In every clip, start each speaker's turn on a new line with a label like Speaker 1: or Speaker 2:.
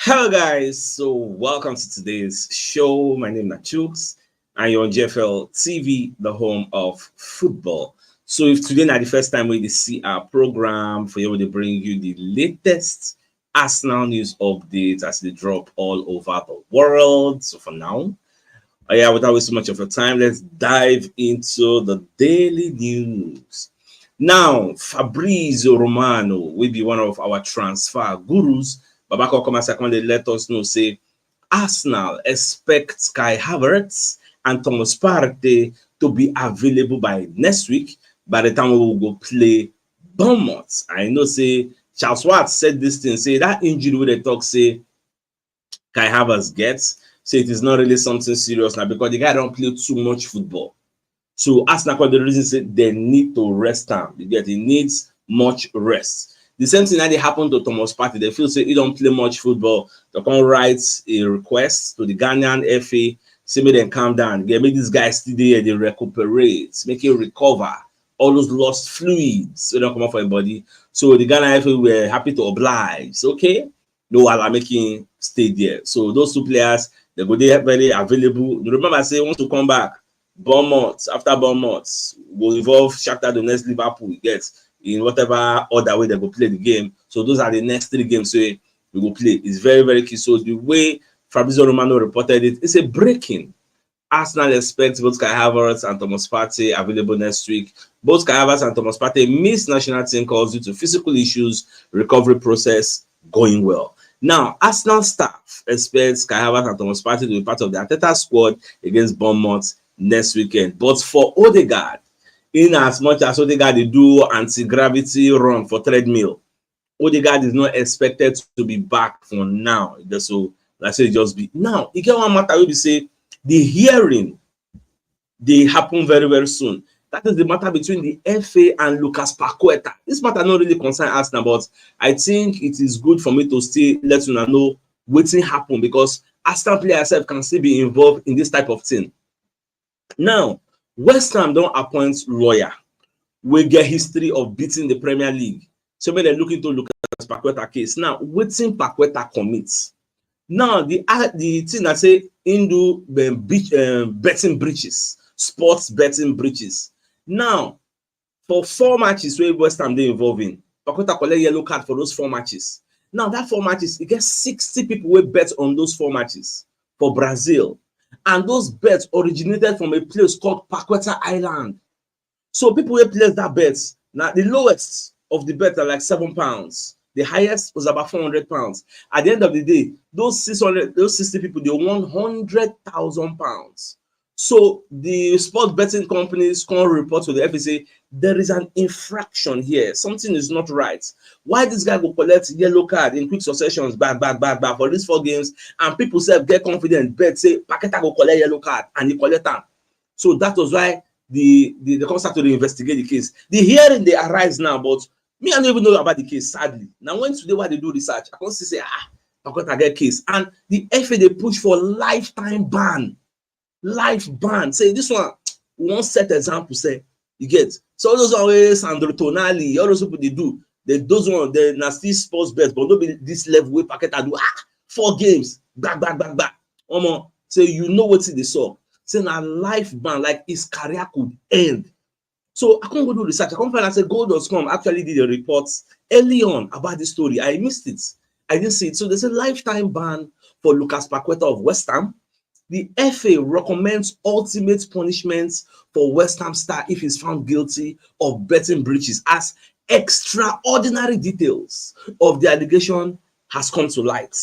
Speaker 1: Hello guys, so welcome to today's show. My name is CHUKS and you're on GFL TV, the home of football. So if today not the first time we see our program, for you to bring you the latest Arsenal news updates as they drop all over the world. So for now, without wasting much of your time, let's dive into the daily news. Now, Fabrizio Romano will be one of our transfer gurus. Babako come second, they let us know, say, Arsenal expects Kai Havertz and Thomas Partey to be available by next week, by the time we will go play Bournemouth. I know, say, Charles Watts said this thing, say, that injury where they talk, say, Kai Havertz gets, say, it is not really something serious now because the guy don't play too much football. So Arsenal, the reason say they need to rest him. You get, he needs much rest. The same thing that they happened to Thomas Partey. They feel say he don't play much football. They can write a request to the Ghanaian FA, say make them calm down. Get make this guy still there, they recuperate, make it recover all those lost fluids. So they don't come out for your body. So the Ghana FA were happy to oblige. Okay, no, I'll make him stay there. So those two players, they go there very available. You remember I say want to come back. Bournemouth, after Bournemouth, will involve Shakhtar Donetsk, Liverpool, gets in whatever other way they go play the game. So those are the next three games we will play. It's very, very key. So the way Fabrizio Romano reported it, it's a breaking. Arsenal expects both Kai Havertz and Thomas Partey available next week. Both Kai Havertz and Thomas Partey missed national team calls due to physical issues, recovery process going well. Now, Arsenal staff expects Kai Havertz and Thomas Partey to be part of the Arteta squad against Bournemouth next weekend. But for Odegaard, in as much as Odegaard they do anti-gravity run for treadmill, Odegaard is not expected to be back for now. So let's say just be now. You get one matter we say the hearing they happen very, very soon. That is the matter between the FA and Lucas Paquetá. This matter not really concern Arsenal, but I think it is good for me to still let you know what's happen because Arsenal players can still be involved in this type of thing. Now, West Ham don't appoint lawyer. We get history of beating the Premier League. So when they look into Lucas Paquetá case, now waiting Paquetá commits. Now the thing that say into betting breaches, sports betting breaches. Now, for 4 matches where West Ham they involved in, Paquetá collect yellow card for those 4 matches. Now that 4 matches, it gets 60 people who bet on those 4 matches for Brazil. And those bets originated from a place called Paquetá Island. So people who place that bets, now the lowest of the bet are like £7. The highest was about £400. At the end of the day, those 60 people, they won £100,000. So the sports betting companies can report to the FSA, there is an infraction here. Something is not right. Why this guy will collect yellow card in quick successions, back for these 4 games, and people say get confident, bet say Paquetá will collect yellow card, and he collect them. So that was why the start to investigate the case. The hearing they arise now, but me I don't even know about the case. Sadly, now when today why they do research, I can say Paquetá get case, and the FA they push for lifetime ban. Life ban. Say this one, we won't set example. Say you get so those always Sandro Tonali, all those people they do. Those one they nasty sports bets, but don't be this level where Paquetá do 4 games back. Say you know what they saw. Say na life ban, like his career could end. So I can't go do research. I can't find. I say Goal.com actually did a report early on about this story. I missed it. I didn't see it. So there's a lifetime ban for Lucas Paquetá of West Ham. The FA recommends ultimate punishments for West Ham star if he's found guilty of betting breaches, as extraordinary details of the allegation has come to light.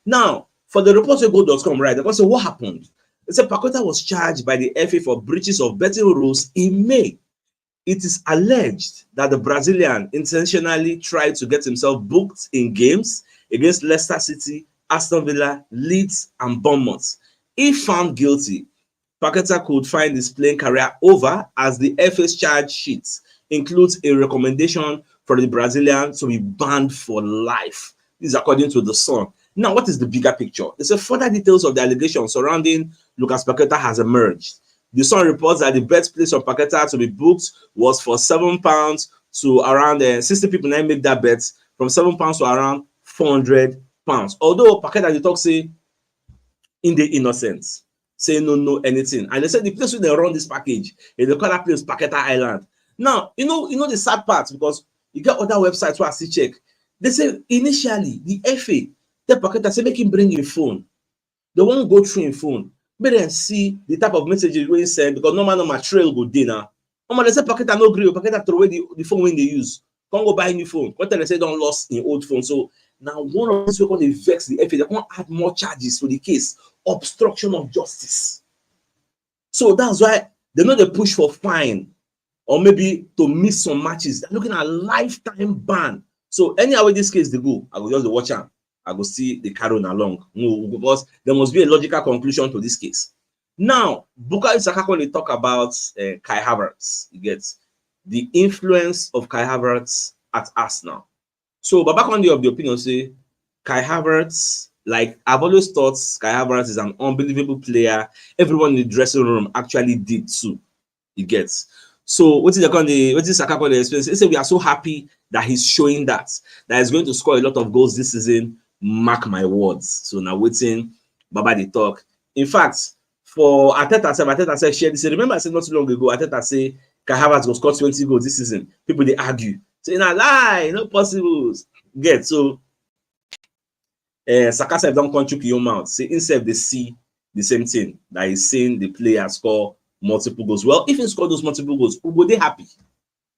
Speaker 1: Now, for the report to Goal.com, right, they're going to say what happened. They said Paquetá was charged by the FA for breaches of betting rules in May. It is alleged that the Brazilian intentionally tried to get himself booked in games against Leicester City, Aston Villa, Leeds, and Bournemouth. If found guilty, Paquetá could find his playing career over, as the FA's charge sheet includes a recommendation for the Brazilian to be banned for life. This is according to The Sun. Now, what is the bigger picture? It's a further details of the allegations surrounding Lucas Paquetá has emerged. The Sun reports that the bet place on Paquetá to be booked was for £7 to around 60 people now make that bet, from £7 to around 400 pounds. Although Paquetá they talk say in the innocence, say no know anything. And they said the place where they run this package, they call that place Paquetá Island. Now, you know the sad part, because you get other websites where I see check. They say initially the FA, the Paquetá say make him bring your phone. They won't go through your phone. But then see the type of messages we send, because normal trail go dinner. They say Paquetá no agree, Paquetá throw away the phone when they use. Can't go buy a new phone. What they say don't lost in old phone. So now one of these people they vex the FA, they can't add more charges for the case. Obstruction of justice. So that's why they know they push for fine, or maybe to miss some matches. They're looking at lifetime ban. So anyhow this case they go, I will just watch them. I will see the carry on along. No, because there must be a logical conclusion to this case. Now, Bukayo Saka, when they talk about Kai Havertz, you get the influence of Kai Havertz at Arsenal. So Baba Conde of the opinion say Kai Havertz, like I've always thought Kai Havertz is an unbelievable player. Everyone in the dressing room actually did too. He gets. So what is Saka Conde experience? He said we are so happy that he's showing that he's going to score a lot of goals this season. Mark my words. So now waiting, Baba the talk. In fact, for Arteta said share this. Remember I said not too long ago, Arteta say Kai Havertz will score 20 goals this season. People they argue. Say na lie, not possible. Get so Saka said don't contribute your mouth. Say instead they see the same thing, that he's seeing the player score multiple goals. Well, if he score those multiple goals, we will be happy.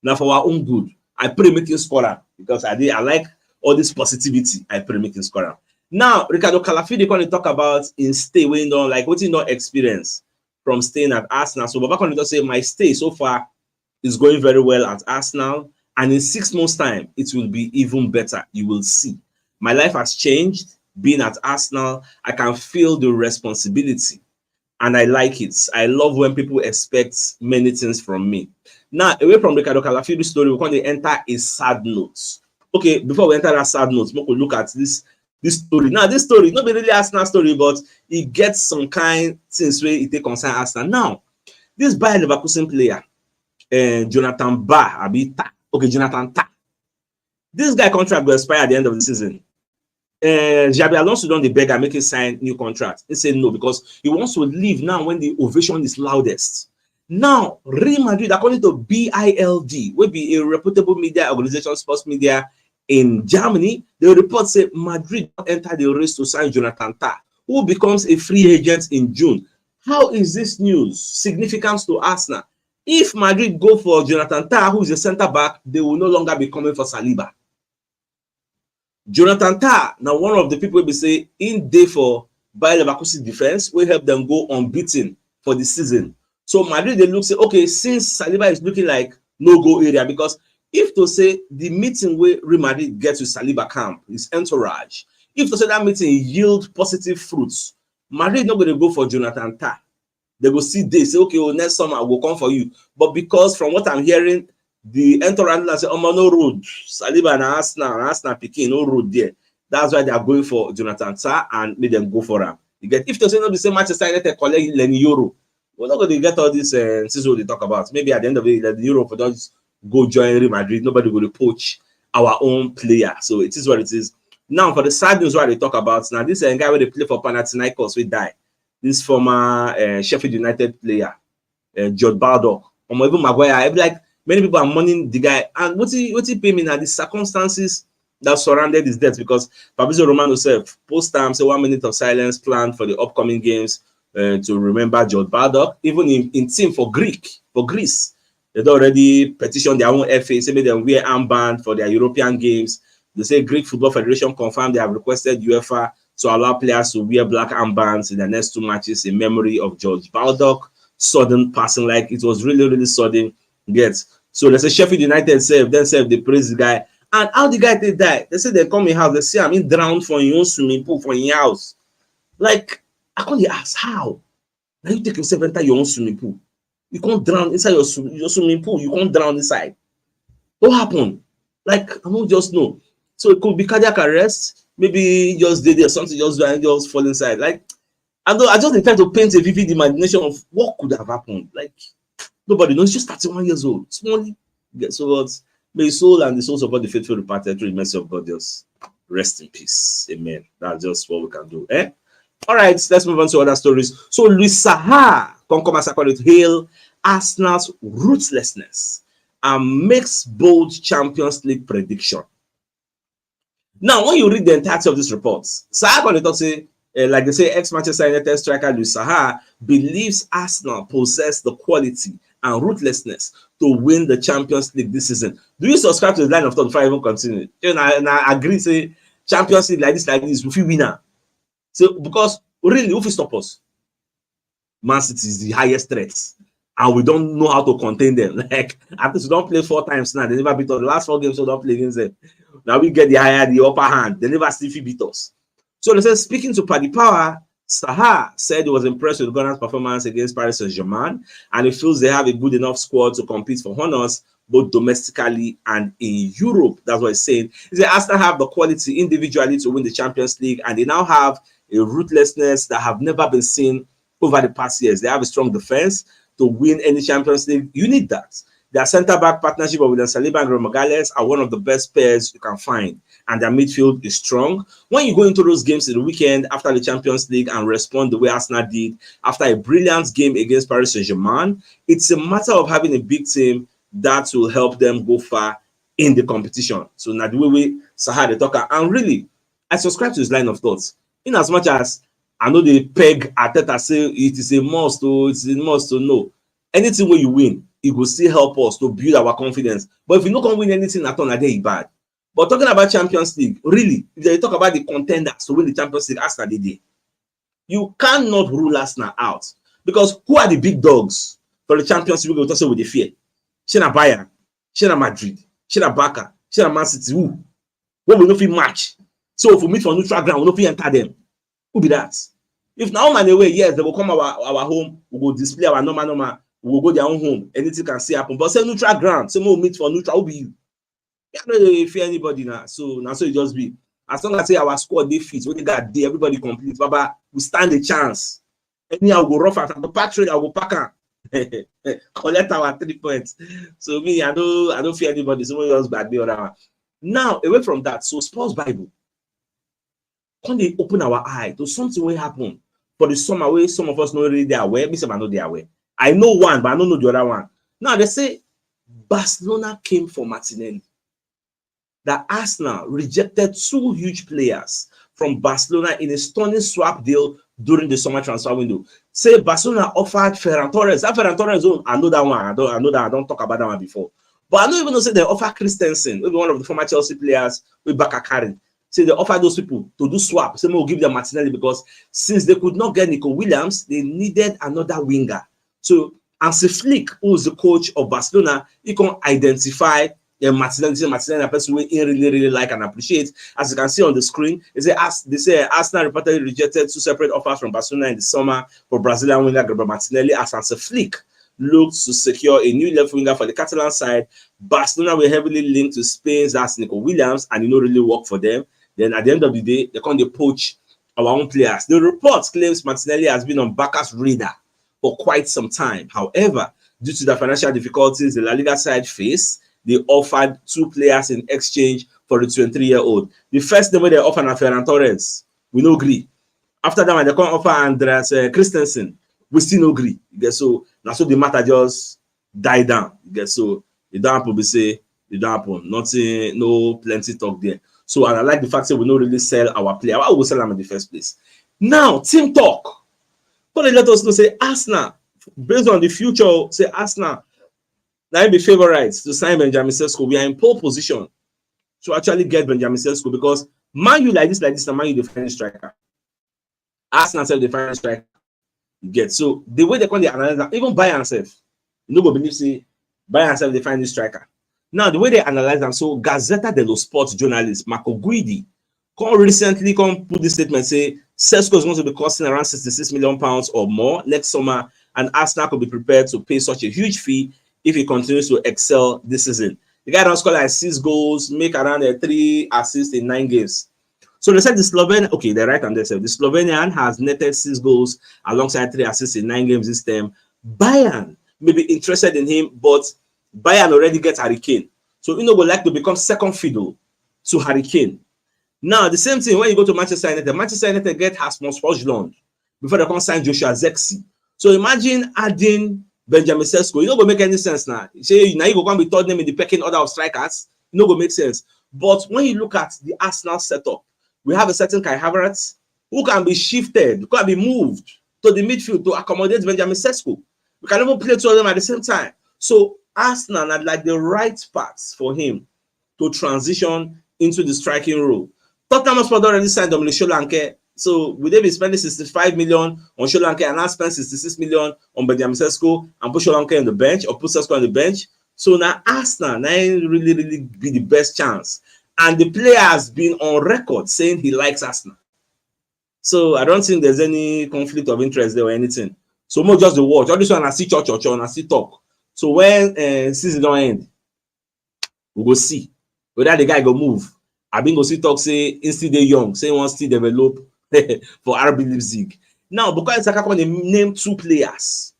Speaker 1: Now for our own good, I pray make him score because I like all this positivity. I pray make him score. Now Ricardo Calafidi going to talk about in stay when don't like what you not experience from staying at Arsenal. So Baba can say my stay so far is going very well at Arsenal, and in 6 months' time it will be even better. You will see. My life has changed. Being at Arsenal, I can feel the responsibility, and I like it. I love when people expect many things from me. Now, away from Ricardo Calafiori's story, we're going to enter a sad note. Okay, before we enter that sad note, we will look at this story. Now, this story, not really Arsenal story, but it gets some kind things where it concern Arsenal. Now, this Bayer Leverkusen player, Jonathan Ta. This guy contract will expire at the end of the season. Xabi Alonso don't beg and make him sign new contract. He said no because he wants to leave now when the ovation is loudest. Now, Real Madrid, according to BILD, will be a reputable media organization, sports media in Germany, the report said Madrid entered the race to sign Jonathan Ta, who becomes a free agent in June. How is this news significant to Arsenal? If Madrid go for Jonathan Ta, who is a centre back, they will no longer be coming for Saliba. Jonathan Ta, now one of the people will say in day for Bayer Leverkusen defense will help them go unbeaten for the season. So Madrid they look say okay, since Saliba is looking like no-go area, because if to say the meeting where Real Madrid gets with Saliba camp, his entourage, if to say that meeting yield positive fruits, Madrid not going to go for Jonathan Ta. They will see this, say okay, well, next summer I will come for you. But because from what I'm hearing, the entourage say, oh, no road. Saliba and Arsenal picking no road there. That's why they are going for Jonathan Ta and make them go for him. You get if they say not the same Manchester United collect Lenny Euro, we're not going to get all this. This is what they talk about. Maybe at the end of the day, the Euro for just go join Real Madrid. Nobody will poach our own player. So it is what it is. Now for the sad news, what they talk about now, this guy where they play for Panathinaikos will die. This former Sheffield United player, Jude Baldock, or even Maguire. Like many people are mourning the guy, and what he pay me now the circumstances that surrounded his death, because Fabrizio Romano said post time say 1 minute of silence planned for the upcoming games to remember Jude Baldock. Even in team for Greece, they'd already petitioned their own FA, say make them wear armband for their European games. They say Greek Football Federation confirmed they have requested UEFA to allow players to wear black armbands in the next 2 matches in memory of George Baldock. Sudden passing, like it was really, really sudden. Get so they say Sheffield United they praise the guy. And how the guy they die? They say they come in house, they see him in drowned for your own swimming pool for your house. Like I can't ask how. Now you take yourself enter your own swimming pool. You can't drown inside your swimming pool, you can't drown inside. What happened? Like I don't just know. So it could be cardiac arrest, maybe just did there something just fall inside. Like I just try to paint a vivid imagination of what could have happened. Like nobody knows, just 31 years old. Small. So what? May his soul and the souls of all the faithful departed through the mercy of God. Just Rest in peace. Amen. That's just what we can do. Eh? All right, let's move on to other stories. So Luis Saha come as I call it, hail Arsenal's ruthlessness and makes bold Champions League prediction. Now, when you read the entirety of this report, Saha going to talk say, like they say, ex-Manchester United striker Luis Saha believes Arsenal possess the quality and ruthlessness to win the Champions League this season. Do you subscribe to the line of thought before I even continue? And I agree, say Champions League like this, we win now. So because really, who will stop us? Man City is the highest threat, and we don't know how to contain them. Like at least we don't play 4 times now. They never beat us. The last 4 games we don't play against them. Now we get the upper hand. They never still beat us. So they said, speaking to Paddy Power, Saha said he was impressed with Ghana's performance against Paris Saint-Germain, and he feels they have a good enough squad to compete for honors both domestically and in Europe. That's what he's saying. He said Arsenal have the quality individually to win the Champions League, and they now have a ruthlessness that have never been seen over the past years. They have a strong defense to win any Champions League. You need that. Their centre-back partnership of William Saliba and Romagales are one of the best pairs you can find, and their midfield is strong. When you go into those games in the weekend after the Champions League and respond the way Arsenal did after a brilliant game against Paris Saint-Germain, it's a matter of having a big team that will help them go far in the competition. So now the way Saha the talker, and really, I subscribe to his line of thoughts. In as much as I know they peg Arteta say it is a must to know. Anything where you win, it will still help us to build our confidence. But if you don't win anything at all, it's bad. But talking about Champions League, really, if they talk about the contenders to win the Champions League, Arsenal did. You cannot rule Arsenal out. Because who are the big dogs for the Champions League? We'll talk with the fear. Shina Bayern, Shina Madrid, Shina Barca, Shina Man City. Who? What will not fit match? So if we meet for neutral ground, we'll not fit enter them. Who be that? If now man away, yes, they will come our home, we will display our normal, we will go their own home. Anything can see happen. But say neutral ground, say we'll meet for neutral, who be you? You don't fear anybody now. So it just be. As long as say our squad they fit, when they got day, everybody complete. Baba, we stand a chance. Anyhow, we go rough at the patrol, I will pack her. Collect our 3 points. So me, I don't fear anybody. Someone else bad the other one. Now, away from that, so Sports Bible. Can they open our eye to something will happen for the summer where some of us not really there aware? Me say I know they are aware. I know one, but I don't know the other one. Now they say Barcelona came for Martinelli. That Arsenal rejected 2 huge players from Barcelona in a stunning swap deal during the summer transfer window. Say Barcelona offered Ferran Torres. That Ferran Torres, I know that one. I know that I don't talk about that one before. But I don't even know say they offer Christensen, maybe one of the former Chelsea players with Bakakari. Say they offer those people to do swap. Say we'll give them Martinelli because since they could not get Nico Williams, they needed another winger. So Hansi Flick, who is the coach of Barcelona, he can identify Martinelli, a person we really like and appreciate. As you can see on the screen, they say Arsenal reportedly rejected 2 separate offers from Barcelona in the summer for Brazilian winger Gabriel Martinelli as Hansi Flick looked to secure a new left winger for the Catalan side. Barcelona were heavily linked to Spain's Nico Williams, and it don't really work for them. Then at the end of the day, they can't poach our own players. The report claims Martinelli has been on Barca's radar for quite some time. However, due to the financial difficulties the La Liga side face, they offered 2 players in exchange for the 23-year-old. The first name they offered are Ferran Torres. We no agree. After that, they can't offer Andreas Christensen. We still no agree. So now so the matter just died down. So the don't happen, we say the don't happen. Nothing, no plenty talk there. So and I like the fact that we don't really sell our player. Why would we sell them in the first place? Now, team talk. But they let us know, say Arsenal, based on the future, say Arsenal, now be favorites to sign Benjamin Sesko. We are in pole position to actually get Benjamin Sesko because Man U like this, and Man U the final striker. Arsenal self the final striker. You get so the way they call the analyze, even Bayern self, you know, go believe say Bayern self the final striker. Now, the way they analyze them, so Gazzetta dello Sport journalist Marco Guidi recently put this statement, say Sesko is going to be costing around £66 million or more next summer, and Arsenal could be prepared to pay such a huge fee if he continues to excel this season. The guy don't score like 6 goals, make around 3 assists in 9 games. So they said the Slovenian, okay, they're right on this. The Slovenian has netted 6 goals alongside 3 assists in 9 games this term. Bayern may be interested in him, but Bayern already gets Harry Kane. So you know, would like to become second fiddle to Harry Kane. Now, the same thing when you go to Manchester United get Rasmus Højlund before they come sign Joshua Zexi. So imagine adding Benjamin Sesko. You know, go make any sense now. Say now you go come be third name in the pecking order of strikers. You know, go make sense. But when you look at the Arsenal setup, we have a certain Kai Havertz who can be shifted, who can be moved to the midfield to accommodate Benjamin Sesko. We can even play two of them at the same time. So Arsenal had like the right paths for him to transition into the striking role. Tottenham Hotspur already signed Dominic Solanke. So would they be spending 65 million on Solanke and now spend 66 million on Benjamin Sesko and put Solanke on the bench or put Sesko on the bench? So now Arsenal now really be the best chance. And the player has been on record saying he likes Arsenal. So I don't think there's any conflict of interest there or anything. So more just the watch. All this one I see church and I see talk. So when season don't end, we go see whether the guy go move. I been go see talk say instead they young, say he wants to develop for RB Leipzig. Now because Saka they name two players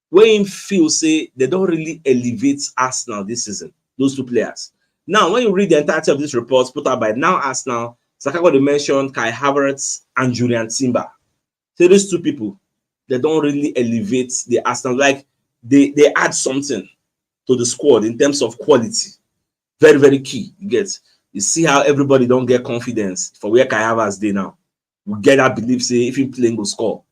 Speaker 1: when him feel say they don't really elevate Arsenal this season. Those two players. Now when you read the entirety of this report put out by Now Arsenal, Saka they mentioned Kai Havertz and Julian Timber. So these two people, they don't really elevate the Arsenal. Like they add something to the squad in terms of quality. Very, very key. You get. You see how everybody don't get confidence for where Kai Havertz dey now. We get that belief, say, if he playing go score.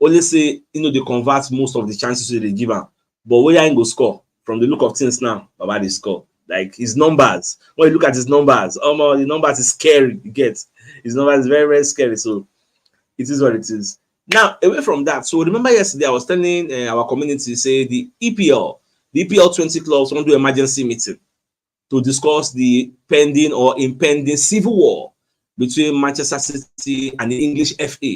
Speaker 1: Only say, you know, they convert most of the chances they give him. But where he go score, from the look of things now, Baba they score. Like his numbers. When you look at his numbers, the numbers is scary. You get. His numbers is very, very scary. So it is what it is. Now, away from that, so remember yesterday I was telling our community, say the EPL 20 clubs want to do emergency meeting to discuss the pending or impending civil war between Manchester City and the English FA.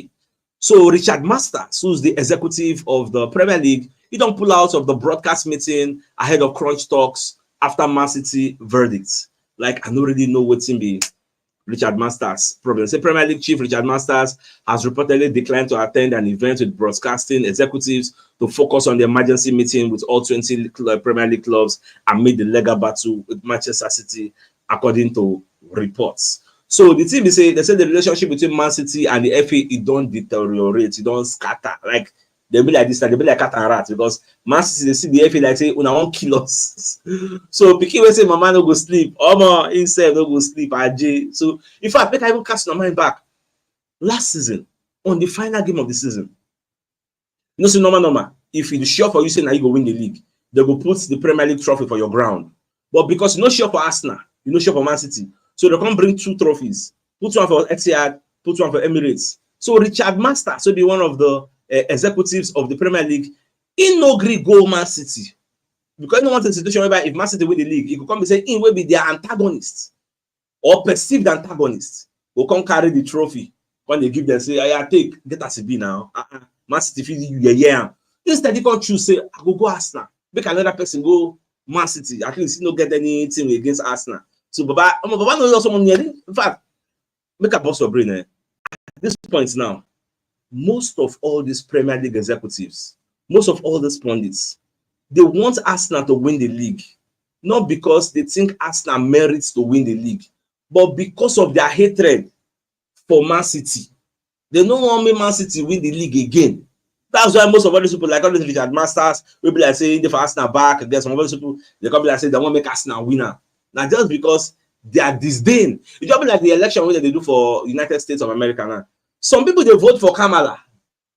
Speaker 1: So Richard Masters, who's the executive of the Premier League, he don't pull out of the broadcast meeting ahead of crunch talks after Man City verdicts. Like, I don't really know what's in be Richard Masters' problem. The Premier League chief Richard Masters has reportedly declined to attend an event with broadcasting executives to focus on the emergency meeting with all 20 Premier League clubs amid the legal battle with Manchester City, according to reports. So the team they say the relationship between Man City and the FA it don't deteriorate, it don't scatter. Like they'll be like this, like they'll be like cat and rat because Man City they see the FA like say, "Una won't kill us." So Piqué will say, "Mama no go sleep." Omo himself no go sleep. AJ. So in fact, make I even cast my mind back. Last season, on the final game of the season, you know, so normal. If it's sure for you say now you go win the league, they go put the Premier League trophy for your ground. But because you're not sure for Arsenal, you're not sure for Man City, so they can't bring two trophies. Put one for Etihad, put one for Emirates. So Richard Masters will be one of the executives of the Premier League. He no agree go Man City because no want a situation whereby if Man City win the league, he could come and say he will be their antagonist or perceived antagonist. Will come carry the trophy when they give them say, "I take get us a B now." Man City feel you yeah. Instead, he can choose say, "I go Arsenal." Make another person go Man City. At least he no get anything against Arsenal. So Baba knows also money. In fact, make a boss of brain. At this point now, most of all these Premier League executives, most of all these pundits, they want Arsenal to win the league, not because they think Arsenal merits to win the league, but because of their hatred for Man City. They don't want Man City win the league again. That's why most of all these people, like all these Richard Masters, will be like saying they for Arsenal back against some of these people, they come be like saying they want to make Arsenal winner. Now just because they are disdain. It just be like the election where they do for United States of America now. Some people they vote for Kamala,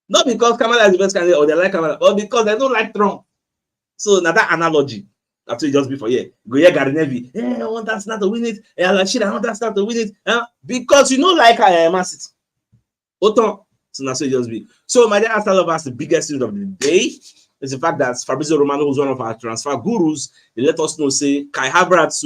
Speaker 1: not because Kamala is the best candidate or they like Kamala, but because they don't like Trump. So now that analogy, that's what it just be for here. Go here, Gary Neville. I want Arsenal to win it. I want Arsenal to win it. Because you know like Man City. Autant. So that's what it just be. So my dear Arsenal lovers, the biggest news of the day is the fact that Fabrizio Romano, who's one of our transfer gurus, they let us know say Kai Havertz,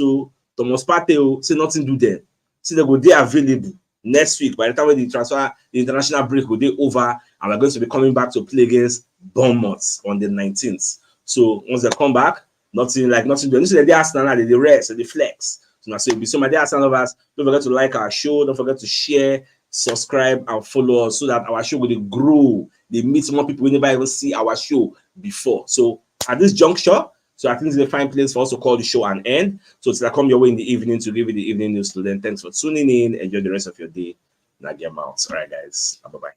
Speaker 1: Thomas Partey, say nothing do there. See they go there available next week. By the time when the international break will be over, and we're going to be coming back to play against Bournemouth on the 19th. So once they come back, nothing do. You see the Arsenal now, they rest, they flex. So now so my dear Arsenal lovers, don't forget to like our show, don't forget to share, subscribe and follow us so that our show will grow. They meet more people we never even see our show before. So at this juncture, So I think it's a fine place for us to call the show an end. So till I come your way in the evening to give you the evening news to then. Thanks for tuning in. Enjoy the rest of your day. Nadia Mounts. All right, guys. Bye-bye.